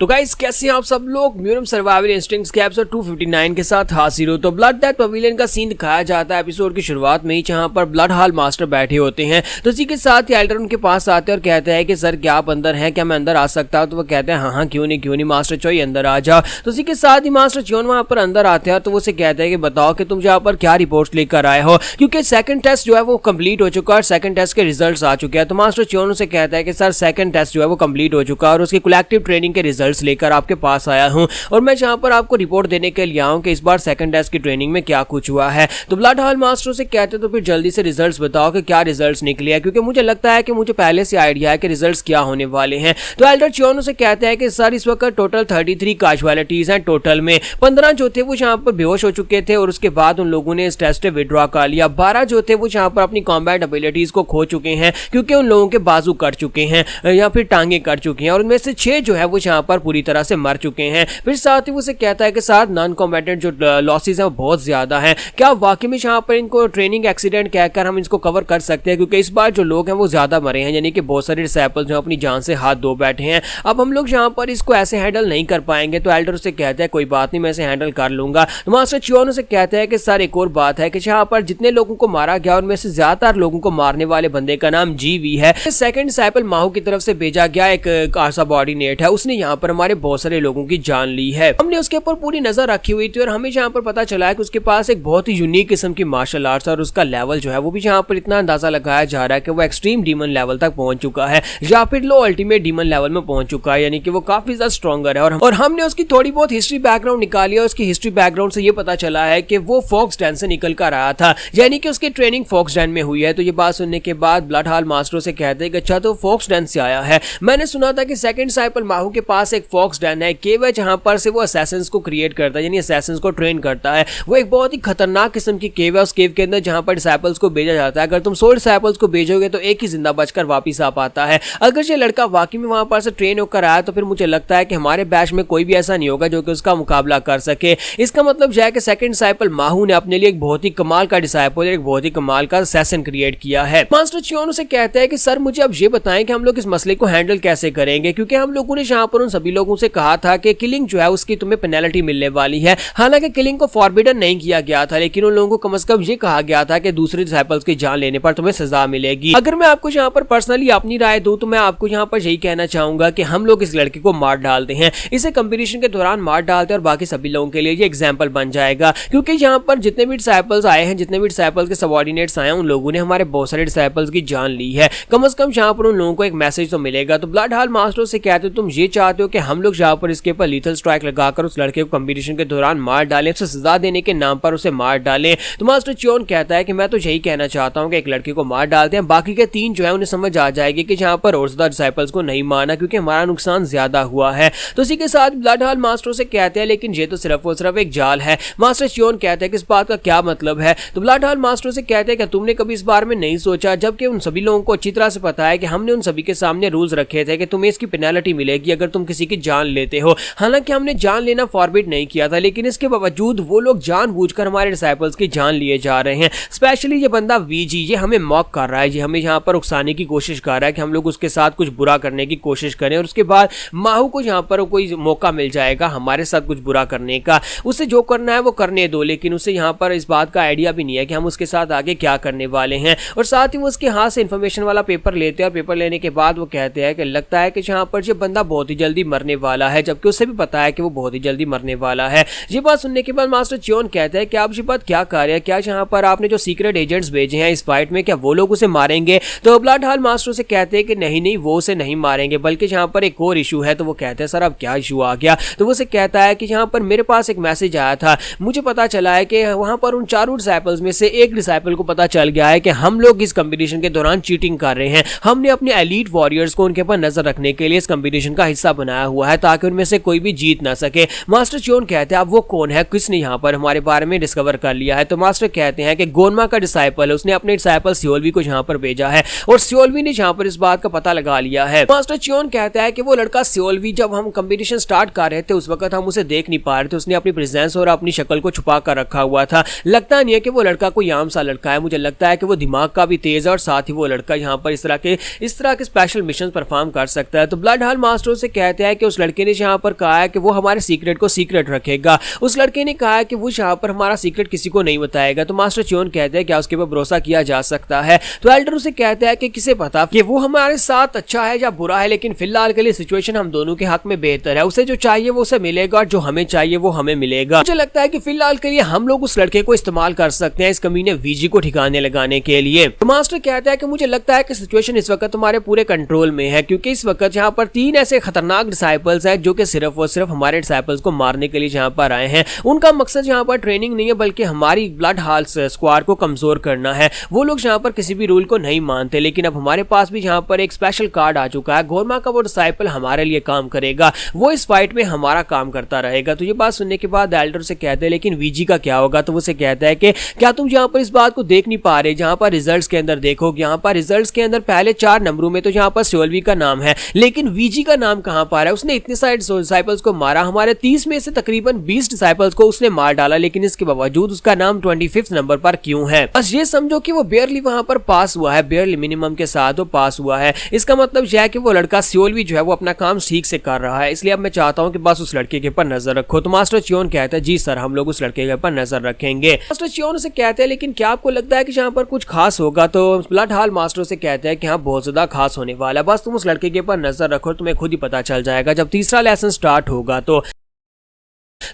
तो गाइस कैसे हैं आप सब लोग। म्यूरम सर्वाइवल इंस्टिंक्ट्स के एपिसोड 259 के साथ हाजिर हो। तो ब्लड डेथ पवेलियन का सीन दिखाया जाता है एपिसोड की शुरुआत में ही, जहां पर ब्लड हॉल मास्टर बैठे होते हैं। तो इसी के साथ ही एल्डर उनके पास आते हैं और कहते हैं कि सर क्या आप अंदर हैं, क्या मैं अंदर आ सकता हूं। तो वो कहते हैं हाँ क्यों नहीं मास्टर चोई अंदर आ जाओ। तो इसी के साथ ही मास्टर चियोन वहां पर अंदर आते हैं तो वो से कहते हैं कि बताओ कि तुम यहाँ पर क्या रिपोर्ट लेकर आए हो, क्योंकि सेकंड टेस्ट जो है वो कंप्लीट हो चुका है और सेकंड टेस्ट के रिजल्ट्स आ चुके हैं। तो मास्टर चियोन से कहता है कि सर सेकंड टेस्ट जो है वो कंप्लीट हो चुका है और उसकी कलेक्टिव ट्रेनिंग के रिजल्ट्स लेकर आपके पास आया हूं और मैं जहां पर आपको रिपोर्ट देने के लिए आऊं कि इस बार सेकंड टेस्ट की ट्रेनिंग में क्या कुछ हुआ है। तो ब्लड हॉल मास्टर से कहते तो फिर जल्दी से रिजल्ट्स बताओ कि क्या रिजल्ट्स निकले हैं, क्योंकि मुझे लगता है कि मुझे पहले से आइडिया है कि रिजल्ट्स क्या होने वाले हैं। तो एल्डर चियोन से कहते हैं कि सर इस वक्त टोटल 33 कैजुअलिटीज हैं। टोटल में 15 जो थे वो यहाँ पर बेहोश हो चुके थे और उसके बाद उन लोगों ने इस टेस्ट से विड्रॉ कर लिया। 12 जो थे वो यहाँ पर अपनी कॉम्बैट एबिलिटीज को खो चुके हैं, क्योंकि उन लोगों के बाजू कट चुके हैं या फिर टांगे कट चुकी हैं और उनमें से 6 जो है वो यहाँ पर पूरी तरह से मर चुके हैं। फिर साथ ही वो से कहता है कि साथ नॉन कॉम्बैटेंट जो लॉसेस हैं वो बहुत ज्यादा हैं। क्या वाकई में यहाँ पर इनको ट्रेनिंग एक्सीडेंट कहकर हम इसको कवर कर सकते हैं, क्योंकि इस बार जो लोग हैं वो ज्यादा मरे हैं, यानी कि बहुत सारे डिसेबल्स जो अपनी जान से हाथ धो बैठे हैं। अब हम लोग यहाँ पर इसको ऐसे हैंडल नहीं कर पाएंगे। तो एल्डर उससे कहता है कोई बात नहीं, मैं इसे हैंडल कर लूंगा। तो मास्टर चियोन से कहता है कि सर एक और बात है कि यहाँ पर जितने लोगों को मारा गया उनमें से ज्यादातर लोगों को मारने वाले बंदे का नाम जीवी है। सेकंड डिसाइपल माहू की तरफ से भेजा गया एक आर्सा बॉर्डिनेट है, उसने यहाँ पर हमारे बहुत सारे लोगों की जान ली है। हमने उसके ऊपर पूरी नजर रखी हुई थी और हमें यहाँ पर पता चला है कि उसके पास एक बहुत ही यूनिक किस्म की मार्शल आर्ट्स और उसका लेवल जो है वो भी यहाँ पर इतना अंदाजा लगाया जा रहा है कि वो एक्सट्रीम डीमन लेवल तक पहुंच चुका है या फिर लो अल्टीमेट डीमन लेवल में पहुंच चुका है, यानी कि वो काफी ज्यादा स्ट्रॉन्गर है। और हमने उसकी थोड़ी बहुत हिस्ट्री बैकग्राउंड निकाली और उसकी हिस्ट्री बैकग्राउंड से ये पता चला है कि वो फॉक्स डैन से निकल कर आया था, यानी कि उसकी ट्रेनिंग फॉक्स डैन में हुई है। तो ये बात सुनने के बाद ब्लड हॉल मास्टर से कहते हैं कि अच्छा तो फॉक्स डैन से आया है। मैंने सुना था कि सेकंड डिसाइपल माहू के पास एक फॉक्स डैन है, केव है जहां पर से वो असैसिन्स को क्रिएट करता है, यानी असैसिन्स को ट्रेन करता है। वो एक बहुत ही खतरनाक किस्म की केव है। उस केव के अंदर जहां पर डिसाइपल्स को भेजा जाता है, अगर तुम 100 डिसाइपल्स को भेजोगे तो एक ही जिंदा बचकर वापस आ पाता है। अगर ये लड़का वाकई में वहां पर से ट्रेन होकर आया तो फिर मुझे लगता है कि हमारे बैच में कोई भी ऐसा नहीं होगा जो कि उसका मुकाबला कर सके। इसका मतलब यह है कि सेकंड डिसाइपल माहू ने अपने लिए एक बहुत ही कमाल का डिसाइपल, एक बहुत ही कमाल का असैसिन क्रिएट किया है। मास्टर चियोन से कहते हैं कि सर मुझे अब ये बताएं कि हम लोग इस मसले को हैंडल कैसे करेंगे, क्योंकि हम लोगों ने यहाँ पर उन सभी लोगों से कहा था कि किलिंग जो है उसकी तुम्हें पेनल्टी मिलने वाली है। हालांकि किलिंग को फॉरबिडन नहीं किया गया था, लेकिन उन लोगों को कम से कम ये कहा गया था कि दूसरे डिसाइपल्स की जान लेने पर तुम्हें सजा मिलेगी। अगर मैं आपको यहाँ पर पर्सनली अपनी राय दूं तो मैं आपको यहाँ पर यही कहना चाहूंगा कि हम लोग इस लड़के को मार डालते हैं, इसे कंपटीशन के दौरान मार डालते हैं और बाकी सभी लोगों के लिए ये एग्जाम्पल बन जाएगा। क्योंकि यहाँ पर जितने भी डिसाइपल्स आए हैं, जितने भी डिसाइपल्स के सबऑर्डिनेट्स आए हैं, उन लोगों ने हमारे बहुत सारे डिसाइपल्स की जान ली है। कम से कम यहाँ पर उन लोगों को एक मैसेज तो मिलेगा। तो ब्लड हॉल मास्टर से कहते हो तुम ये चाहते हो कि हम लोग यहाँ पर इसके ऊपर लीथल स्ट्राइक लगाकर उस लड़के को कंपटीशन के दौरान मार डालें, उसे सजा देने के नाम पर उसे मार डालें। तो मास्टर चियोन कहता है कि मैं तो यही कहना चाहता हूँ कि एक लड़के को मार डालते हैं, बाकी के 3 जो है उन्हें समझ आ जाएगी कि यहाँ पर और ज्यादा डिसाइपल्स को नहीं मारना, क्योंकि हमारा नुकसान ज्यादा हुआ है। तो इसी के साथ ब्लड हॉल मास्टर से कहते हैं लेकिन ये तो सिर्फ और सिर्फ एक जाल है। मास्टर चियोन कहते हैं कि इस बात का क्या मतलब है। तो ब्लड हॉल मास्टर से कहते हैं कि तुमने कभी इस बारे में नहीं सोचा, जबकि उन सभी लोगों को अच्छी तरह से पता है कि हमने उन सभी के सामने रूल्स रखे थे कि तुम्हें इसकी पेनल्टी मिलेगी अगर तुम किसी की जान लेते हो। हालांकि हमने जान लेना फॉरबिड नहीं किया था, लेकिन इसके बावजूद वो लोग जानबूझकर हमारे डिसाइपल्स की जान लिए जा रहे हैं। स्पेशली ये बंदा वीजी, ये हमें मॉक कर रहा है, ये हमें यहाँ पर उकसाने की कोशिश कर रहा है कि हम लोग उसके साथ कुछ बुरा करने की कोशिश करें और उसके बाद माहू को यहाँ पर कोई मौका मिल जाएगा हमारे साथ कुछ बुरा करने का। उसे जो करना है वो करने दो, लेकिन उसे यहाँ पर इस बात का आइडिया भी नहीं है कि हम उसके साथ आगे क्या करने वाले हैं। और साथ ही वो उसके हाथ से इंफॉर्मेशन वाला पेपर लेते हैं और पेपर लेने के बाद वो कहते हैं कि लगता है कि यहाँ पर ये बंदा बहुत ही जल्दी मरने वाला है, जबकि उसे भी पता है कि वो बहुत ही जल्दी मरने वाला है। ये बात सुनने के बाद मास्टर चियोन कहते हैं कि आप ये बात क्या कर रहे हैं, क्या यहाँ पर आपने जो सीक्रेट एजेंट्स भेजे हैं इस फाइट में, क्या वो लोग उसे मारेंगे। तो ब्लड हॉल मास्टर से कहते हैं कि नहीं वो उसे नहीं मारेंगे, बल्कि यहाँ पर एक और इशू है। तो वो कहते हैं सर अब क्या इशू आ गया। तो वो उसे कहता है कि यहाँ पर मेरे पास एक मैसेज आया था, मुझे पता चला है कि वहां पर उन 4 डिसाइपल्स में से एक डिसाइपल को पता चल गया है कि हम लोग इस कंपटीशन के दौरान चीटिंग कर रहे हैं। हमने अपने एलीट वॉरियर्स को उनके ऊपर नजर रखने के लिए इस कंपटीशन का हिस्सा बनाया हुआ है ताकि उनमें से कोई भी जीत ना सके। मास्टर चियोन कहते हैं अब वो कौन है, किसने यहाँ पर हमारे बारे में डिस्कवर कर लिया है। तो मास्टर कहते हैं कि गोनमा का डिसाइपल है, उसने अपने डिसाइपल सियोलवी को यहाँ पर भेजा है और सियोलवी ने यहाँ पर इस बात का पता लगा लिया है। मास्टर चियोन कहता है कि वो लड़का सियोलवी जब हम कंपटीशन स्टार्ट कर रहे थे उस वक्त हम उसे देख नहीं पा रहे थे, उसने अपनी प्रेजेंस और अपनी शक्ल को छुपा कर रखा हुआ था। लगता नहीं है कि वो लड़का कोई आम सा लड़का है, मुझे लगता है कि वो दिमाग का भी तेज है और साथ ही वो लड़का यहाँ पर इस तरह के स्पेशल मिशन परफॉर्म कर सकता है। तो ब्लड हॉल मास्टर से कहते है कि उस लड़के ने जहाँ पर कहा है कि वो हमारे सीक्रेट को सीक्रेट रखेगा, उस लड़के ने कहा है कि वो यहाँ पर हमारा सीक्रेट किसी को नहीं बताएगा। तो मास्टर च्योन कहते हैं क्या उसके ऊपर भरोसा किया जा सकता है? तो एल्डर उसे कहता है कि किसे पता कि वो हमारे साथ अच्छा है या बुरा है, लेकिन फिलहाल के लिए सिचुएशन हम दोनों के हक में बेहतर है। उसे जो चाहिए वो उसे मिलेगा और जो हमें चाहिए वो हमें मिलेगा। मुझे लगता है कि फिलहाल के लिए हम लोग उस लड़के को इस्तेमाल कर सकते हैं इस कमीने वीजी को ठिकाने लगाने के लिए। तो मास्टर कहता है कि मुझे लगता है कि सिचुएशन इस वक्त तुम्हारे पूरे कंट्रोल में है, क्योंकि इस वक्त यहाँ पर 3 ऐसे खतरनाक डिसाइपल्स हैं जो कि सिर्फ और सिर्फ हमारे डिसाइपल्स को मारने के लिए यहाँ पर आए हैं। उनका मकसद यहाँ पर ट्रेनिंग नहीं है बल्कि हमारी ब्लड हाल स्क्वाड को कमजोर करना है। वो लोग यहाँ पर किसी भी रूल को नहीं मानते, लेकिन अब हमारे पास भी यहाँ पर एक स्पेशल कार्ड आ चुका है। गोरमा का वो डिसाइपल हमारे लिए काम करेगा, वो इस फाइट में हमारा काम करता रहेगा। तो ये बात सुनने के बाद एल्डर से कहते हैं लेकिन वीजी का क्या होगा? तो वो से कहता है कि क्या तुम यहाँ पर इस बात को देख नहीं पा रहे? जहाँ पर रिजल्ट्स के अंदर देखो, यहाँ पर रिजल्ट्स के अंदर पहले 4 नंबरों में तो यहाँ पर सोल्वी का नाम है, लेकिन वीजी का नाम कहाँ पर है? उसने इतने सारे डिसाइपल्स को मारा, हमारे 30 में से तकरीबन 20 डिसाइपल्स को उसने मार डाला, लेकिन इसके बावजूद उसका नाम 25 नंबर पर क्यों है? बस ये समझो कि वो बेयरली वहां पर पास हुआ है, बेयरली मिनिमम के साथ वो पास हुआ है। इसका मतलब यह है कि वो लड़का सोल्वी जो है वो अपना काम ठीक से कर रहा है, इसलिए अब मैं चाहता हूं कि बस उस लड़के के ऊपर नजर रखो। तो मास्टर च्योन कहता है जी सर, हम लोग उस लड़के के ऊपर नजर रखेंगे। मास्टर च्योन से कहते हैं लेकिन क्या आपको लगता है कि यहाँ पर कुछ खास होगा? तो ब्लड हाल मास्टर से कहते हैं कि हाँ बहुत ज्यादा खास होने वाला है, बस तुम उस लड़के के ऊपर नजर रखो, तुम्हें खुद ही पता चल जाएगा जब तीसरा लेसन स्टार्ट होगा। तो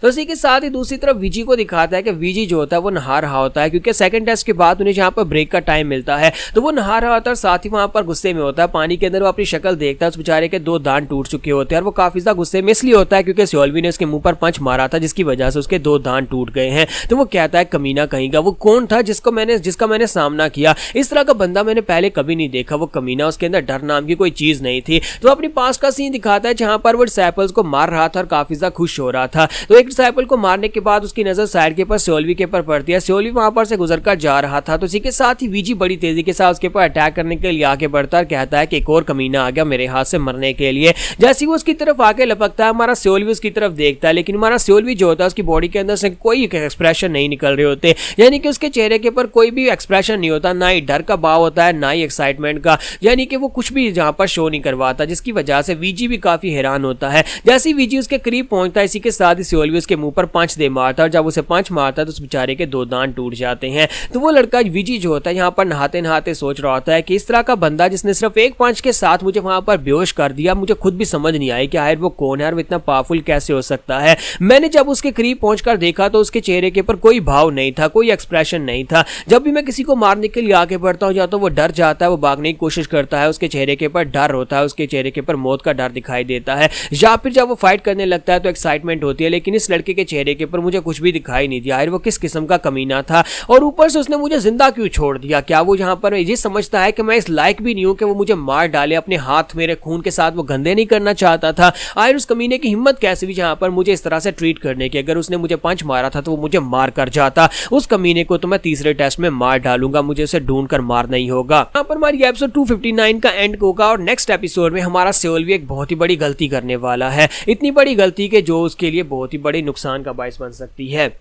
इसी के साथ ही दूसरी तरफ वीजी को दिखाता है कि वीजी जो होता है वो नहा रहा होता है, क्योंकि सेकंड टेस्ट के बाद उन्हें जहाँ पर ब्रेक का टाइम मिलता है तो वो नहा रहा होता है और साथ ही वहां पर गुस्से में होता है। पानी के अंदर वो अपनी शक्ल देखता है, उस बेचारे के 2 दांत टूट चुके होते हैं और वो काफी ज्यादा गुस्से में इसलिए होता है क्योंकि सोल्वी ने उसके मुंह पर पंच मारा था जिसकी वजह से उसके 2 दांत टूट गए हैं। तो वो कहता है कमीना कहीं का, वो कौन था जिसका मैंने सामना किया? इस तरह का बंदा मैंने पहले कभी नहीं देखा। वो कमीना, उसके अंदर डर नाम की कोई चीज नहीं थी। तो अपनी पास का सीन दिखाता है जहां पर वो डिसाइपल्स को मार रहा था और काफी ज्यादा खुश हो रहा था। तो एक डिसाइपल को मारने के बाद उसकी नजर साइड के ऊपर सोल्वी के ऊपर पड़ती है। सोल्वी वहां पर से गुजरकर जा रहा था, तो इसी के साथ ही वीजी बड़ी तेजी के साथ उसके ऊपर अटैक करने के लिए आगे बढ़ता है, कहता है कि एक और कमीना आ गया मेरे हाथ से मरने के लिए। जैसे वो उसकी तरफ आके लपकता है, हमारा सोल्वी उसकी तरफ देखता है, लेकिन हमारा सोल्वी जो होता है उसकी बॉडी के अंदर से कोई एक्सप्रेशन नहीं निकल रहे होते, यानी कि उसके चेहरे के ऊपर कोई भी एक्सप्रेशन नहीं होता, ना ही डर का भाव होता है ना ही एक्साइटमेंट का, यानी कि वो कुछ भी जहां पर शो नहीं करवाता, जिसकी वजह से वीजी भी काफी हैरान होता है। जैसे ही वीजी उसके करीब पहुंचता है, इसी के साथ ही सोल्वी उसके मुंह पर पंच दे मारता है और जब उसे पंच मारता है तो उस बेचारे के 2 दांत टूट जाते हैं। तो वो लड़का वीजी जो होता है यहाँ पर नहाते नहाते सोच रहा होता है कि इस तरह का बंदा जिसने सिर्फ एक पंच के साथ मुझे वहां पर बेहोश कर दिया, मुझे खुद भी समझ नहीं आई कि आखिर वो कौन है और वो इतना पावरफुल कैसे हो सकता है। मैंने जब उसके करीब पहुंचकर देखा तो उसके चेहरे के ऊपर कोई भाव नहीं था, कोई एक्सप्रेशन नहीं था। जब भी मैं किसी को मारने के लिए आगे बढ़ता हूँ या तो वो डर जाता है, वो भागने की कोशिश करता है, उसके चेहरे के ऊपर डर होता है, उसके चेहरे के ऊपर मौत का डर दिखाई देता है, या फिर जब वो फाइट करने लगता है तो एक्साइटमेंट होती है। लेकिन इस लड़के के चेहरे के ऊपर मुझे कुछ भी दिखाई नहीं दिया, वो किस किस्म का कमीना था और ऊपर से उसने मुझे जिंदा क्यों छोड़ दिया? क्या वो यहाँ पर ये समझता है कि मैं इस लायक भी नहीं हूं कि वो मुझे मार डाले? अपने हाथ मेरे खून के साथ वो गंदे नहीं करना चाहता था? आखिर उस कमीने की हिम्मत कैसे हुई यहाँ पर मुझे इस तरह से ट्रीट करने की? अगर उसने मुझे पंच मारा था तो वो मुझे मार कर जाता। उस कमीने को तो मैं तीसरे टेस्ट में मार डालूंगा, मुझे उसे ढूंढ कर मारना ही होगा। यहाँ पर हमारी एपिसोड 259 का एंड होगा और नेक्स्ट एपिसोड में हमारा सोल्वी एक बहुत ही बड़ी गलती करने वाला है, इतनी बड़ी गलती कि जो उसके लिए बहुत ही बड़ी नुकसान का बायस बन सकती है।